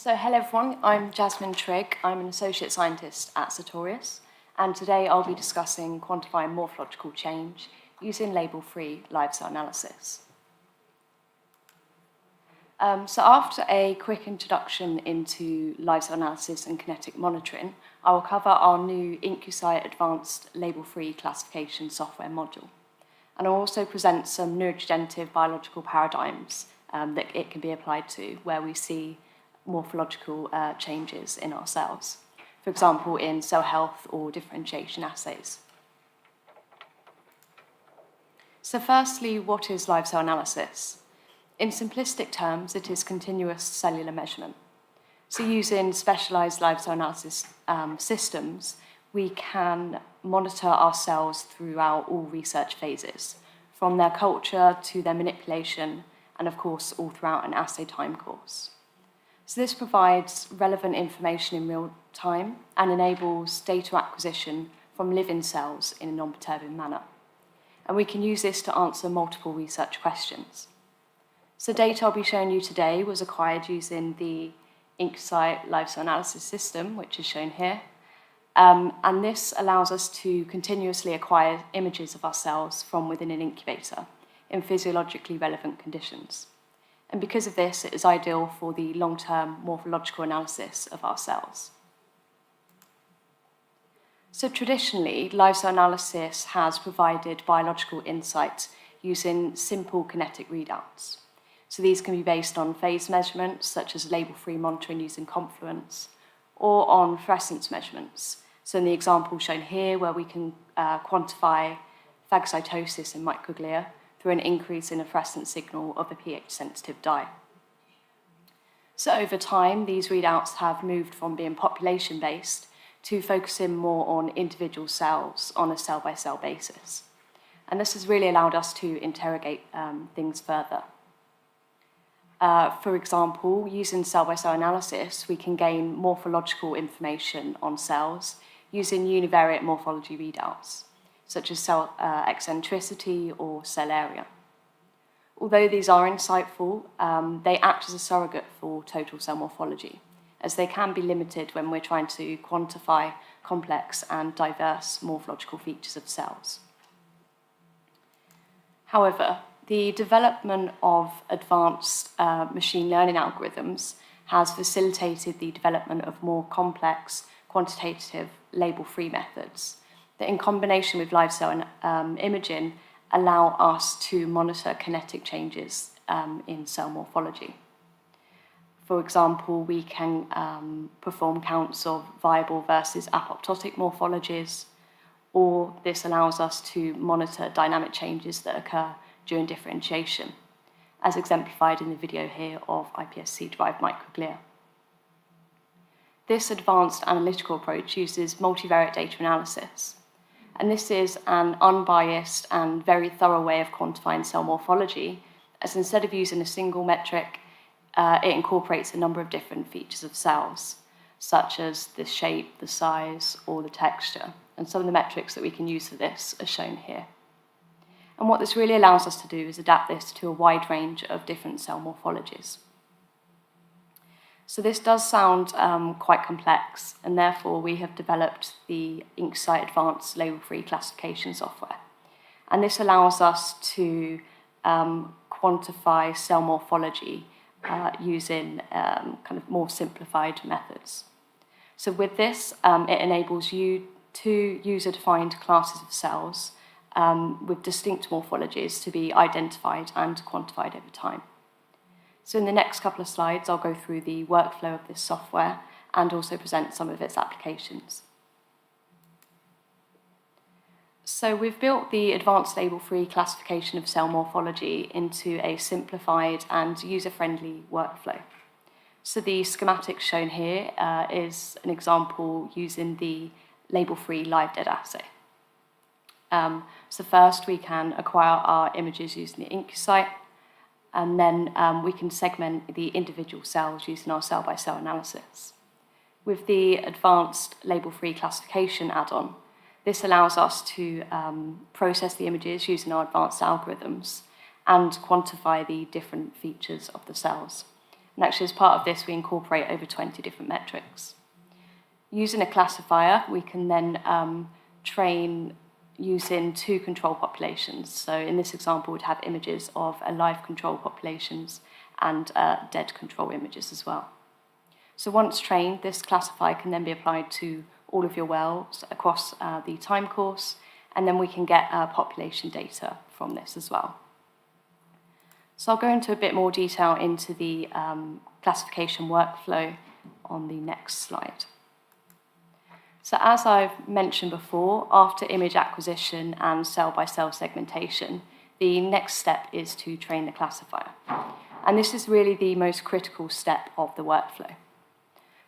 Hello everyone, I'm Jasmine Trigg. I'm an Associate Scientist at SARTORIUS, and today I'll be discussing quantifying morphological change using label-free live cell analysis. So after a quick introduction into live cell analysis and kinetic monitoring, I will cover our new IncuSight Advanced Label-Free Classification software module. And I'll also present some neurodegenerative biological paradigms that it can be applied to, where we see morphological changes in our cells, for example, in cell health or differentiation assays. So firstly, what is live cell analysis? In simplistic terms, it is continuous cellular measurement. So using specialized live cell analysis systems, we can monitor our cells throughout all research phases, from their culture to their manipulation, and of course, all throughout an assay time course. So this provides relevant information in real time and enables data acquisition from living cells in a non-perturbing manner. And we can use this to answer multiple research questions. So data I'll be showing you today was acquired using the IncuSight live cell analysis system, which is shown here. And this allows us to continuously acquire images of our cells from within an incubator in physiologically relevant conditions. And because of this, it is ideal for the long-term morphological analysis of our cells. So traditionally, live cell analysis has provided biological insight using simple kinetic readouts. So these can be based on phase measurements, such as label-free monitoring using confluence, or on fluorescence measurements. So in the example shown here, where we can quantify phagocytosis in microglia through an increase in a fluorescence signal of a pH-sensitive dye. So over time, these readouts have moved from being population-based to focusing more on individual cells on a cell-by-cell basis. And this has really allowed us to interrogate things further. For example, using cell-by-cell analysis, we can gain morphological information on cells using univariate morphology readouts, such as cell eccentricity or cell area. Although these are insightful, they act as a surrogate for total cell morphology, as they can be limited when we're trying to quantify complex and diverse morphological features of cells. However, the development of advanced machine learning algorithms has facilitated the development of more complex, quantitative, label-free methods that, in combination with live cell imaging, allow us to monitor kinetic changes in cell morphology. For example, we can perform counts of viable versus apoptotic morphologies, or this allows us to monitor dynamic changes that occur during differentiation, as exemplified in the video here of iPSC-derived microglia. This advanced analytical approach uses multivariate data analysis, and this is an unbiased and very thorough way of quantifying cell morphology, as instead of using a single metric, it incorporates a number of different features of cells, such as the shape, the size, or the texture. And some of the metrics that we can use for this are shown here. And what this really allows us to do is adapt this to a wide range of different cell morphologies. So this does sound quite complex, and therefore we have developed the IncuSight Advanced Label-Free Classification software. And this allows us to quantify cell morphology using kind of more simplified methods. So with this, it enables you two user-defined classes of cells with distinct morphologies to be identified and quantified over time. So in the next couple of slides, I'll go through the workflow of this software and also present some of its applications. So we've built the advanced label-free classification of cell morphology into a simplified and user-friendly workflow. So the schematic shown here is an example using the label-free live dead assay. So first we can acquire our images using the IncuSight, and then we can segment the individual cells using our cell-by-cell analysis. With the advanced label-free classification add-on, this allows us to process the images using our advanced algorithms and quantify the different features of the cells. And actually, as part of this, we incorporate over 20 different metrics. Using a classifier, we can then train using 2 control populations. So in this example, we'd have images of live control populations and dead control images as well. So once trained, this classifier can then be applied to all of your wells across the time course, and then we can get population data from this as well. So I'll go into a bit more detail into the classification workflow on the next slide. So as I've mentioned before, after image acquisition and cell-by-cell segmentation, the next step is to train the classifier. And this is really the most critical step of the workflow.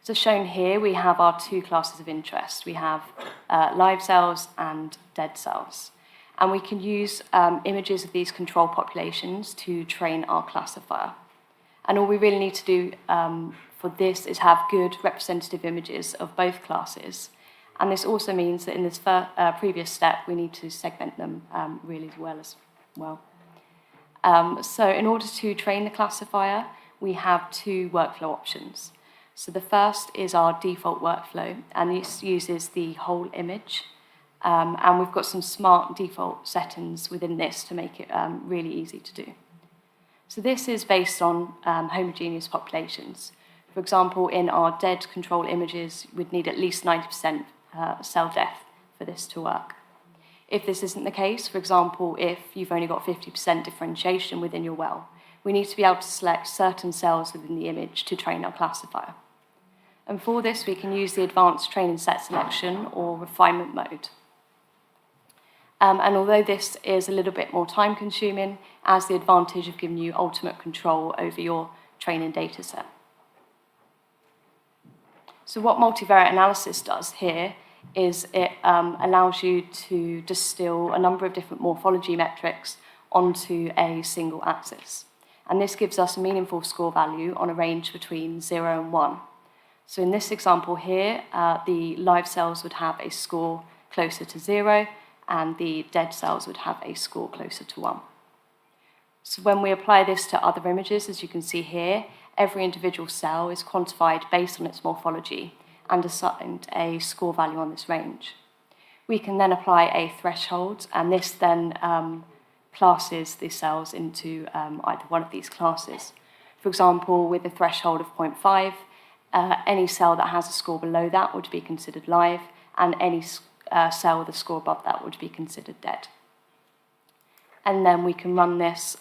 So shown here, we have our 2 classes of interest. We have live cells and dead cells. And we can use images of these control populations to train our classifier. And all we really need to do for this is have good representative images of both classes. And this also means that in this previous step, we need to segment them really well as well. So in order to train the classifier, we have 2 workflow options. So the first is our default workflow, and this uses the whole image. And we've got some smart default settings within this to make it really easy to do. So this is based on homogeneous populations. For example, in our dead control images, we'd need at least 90% cell death for this to work. If this isn't the case, for example, if you've only got 50% differentiation within your well, we need to be able to select certain cells within the image to train our classifier. And for this, we can use the advanced training set selection or refinement mode. And although this is a little bit more time consuming, has the advantage of giving you ultimate control over your training data set. So what multivariate analysis does here is it allows you to distill a number of different morphology metrics onto a single axis. And this gives us a meaningful score value on a range between 0 and 1. So in this example here, the live cells would have a score closer to 0, and the dead cells would have a score closer to 1. So when we apply this to other images, as you can see here, every individual cell is quantified based on its morphology and assigned a score value on this range. We can then apply a threshold, and this then classes the cells into either one of these classes. For example, with a threshold of 0.5, any cell that has a score below that would be considered live, and any cell with a score above that would be considered dead. And then we can run this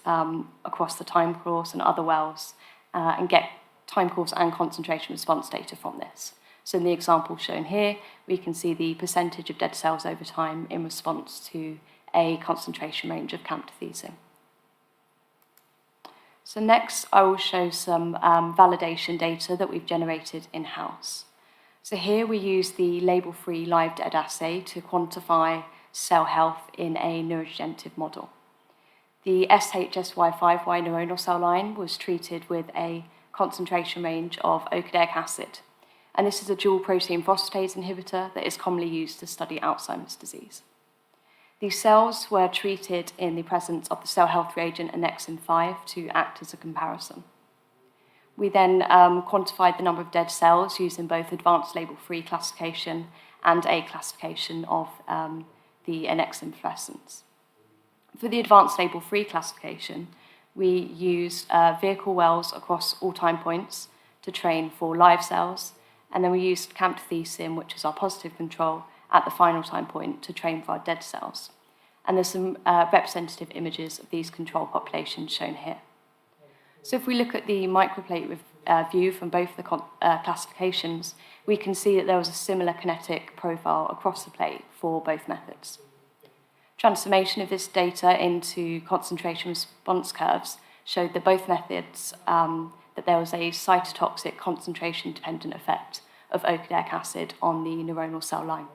across the time course and other wells and get time course and concentration response data from this. So in the example shown here, we can see the percentage of dead cells over time in response to a concentration range of camptothecin. So next, I will show some validation data that we've generated in-house. So here we use the label-free live dead assay to quantify cell health in a neurodegenerative model. The SHSY5Y neuronal cell line was treated with a concentration range of okadaic acid, and this is a dual protein phosphatase inhibitor that is commonly used to study Alzheimer's disease. These cells were treated in the presence of the cell health reagent annexin-5 to act as a comparison. We then quantified the number of dead cells using both advanced label-free classification and a classification of the annexin fluorescence. For the advanced label-free classification, we used vehicle wells across all time points to train for live cells, and then we used camptothecin, which is our positive control, at the final time point to train for our dead cells. And there's some representative images of these control populations shown here. So if we look at the microplate view from both the classifications, we can see that there was a similar kinetic profile across the plate for both methods. Transformation of this data into concentration response curves showed that both methods, that there was a cytotoxic concentration-dependent effect of okadaic acid on the neuronal cell line,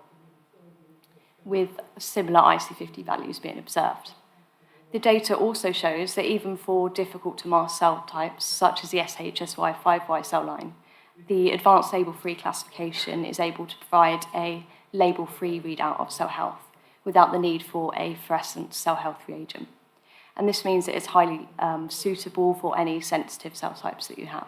with similar IC50 values being observed. The data also shows that even for difficult-to-mask cell types, such as the SHSY5Y cell line, the advanced label-free classification is able to provide a label-free readout of cell health without the need for a fluorescent cell health reagent. And this means that it's highly suitable for any sensitive cell types that you have.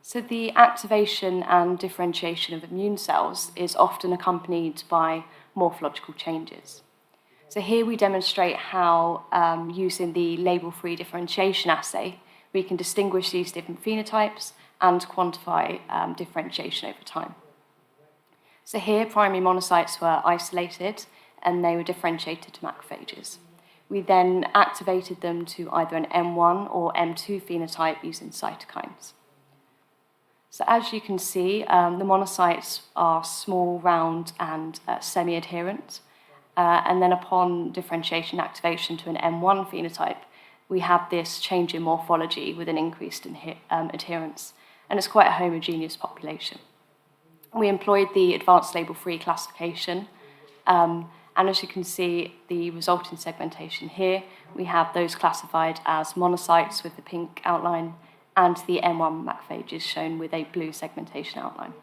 So the activation and differentiation of immune cells is often accompanied by morphological changes. So here we demonstrate how, using the label-free differentiation assay, we can distinguish these different phenotypes and quantify differentiation over time. So here, primary monocytes were isolated and they were differentiated to macrophages. We then activated them to either an M1 or M2 phenotype using cytokines. So as you can see, the monocytes are small, round, and semi-adherent. And then upon differentiation activation to an M1 phenotype, we have this change in morphology with an increased adherence. And it's quite a homogeneous population. We employed the advanced label-free classification. And as you can see, the resulting segmentation here, we have those classified as monocytes with the pink outline and the M1 macrophages shown with a blue segmentation outline.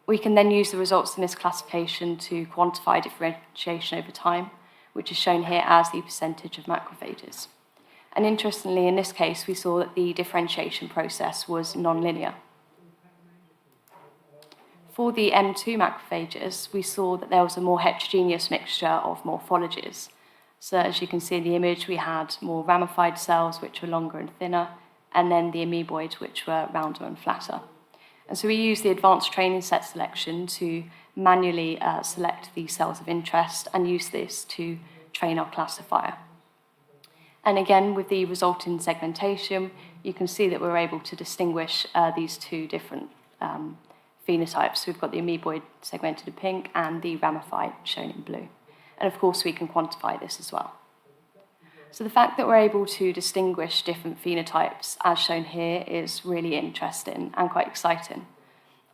We can then use the results in this classification to quantify differentiation over time, which is shown here as the percentage of macrophages. And interestingly, in this case, we saw that the differentiation process was non-linear. For the M2 macrophages, we saw that there was a more heterogeneous mixture of morphologies. So as you can see in the image, we had more ramified cells, which were longer and thinner, and then the amoeboid, which were rounder and flatter. And so we used the advanced training set selection to manually select the cells of interest and use this to train our classifier. And again, with the resulting segmentation, you can see that we're able to distinguish these two different phenotypes. So we've got the amoeboid segmented in pink and the ramified shown in blue. And of course, we can quantify this as well. So the fact that we're able to distinguish different phenotypes, as shown here, is really interesting and quite exciting.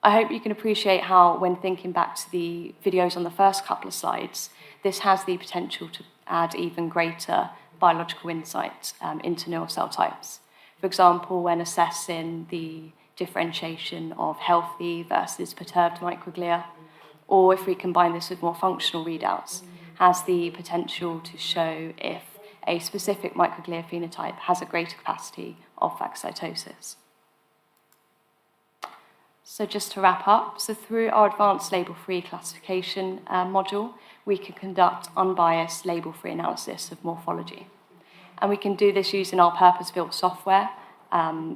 I hope you can appreciate how, when thinking back to the videos on the first couple of slides, this has the potential to add even greater biological insight into neural cell types. For example, when assessing the differentiation of healthy versus perturbed microglia, or if we combine this with more functional readouts, has the potential to show if a specific microglia phenotype has a greater capacity of phagocytosis. So just to wrap up, so through our advanced label-free classification module, we can conduct unbiased label-free analysis of morphology. And we can do this using our purpose-built software,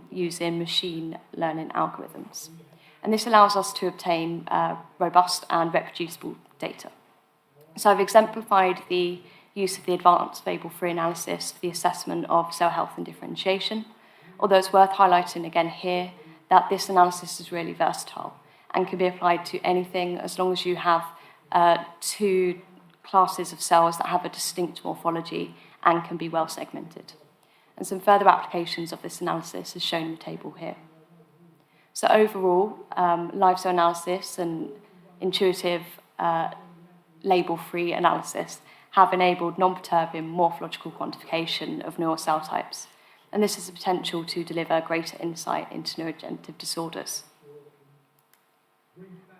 using machine learning algorithms. And this allows us to obtain robust and reproducible data. So I've exemplified the use of the advanced label-free analysis for the assessment of cell health and differentiation, although it's worth highlighting again here that this analysis is really versatile and can be applied to anything as long as you have two classes of cells that have a distinct morphology and can be well segmented. And some further applications of this analysis is shown in the table here. So overall, live cell analysis and intuitive label-free analysis have enabled non-perturbing morphological quantification of neural cell types. And this has the potential to deliver greater insight into neurodegenerative disorders.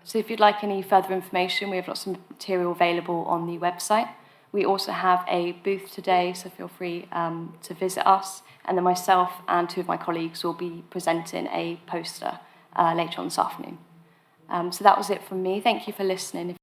So if you'd like any further information, we have lots of material available on the website. We also have a booth today, so feel free to visit us. And then myself and two of my colleagues will be presenting a poster later on this afternoon. So that was it from me. Thank you for listening.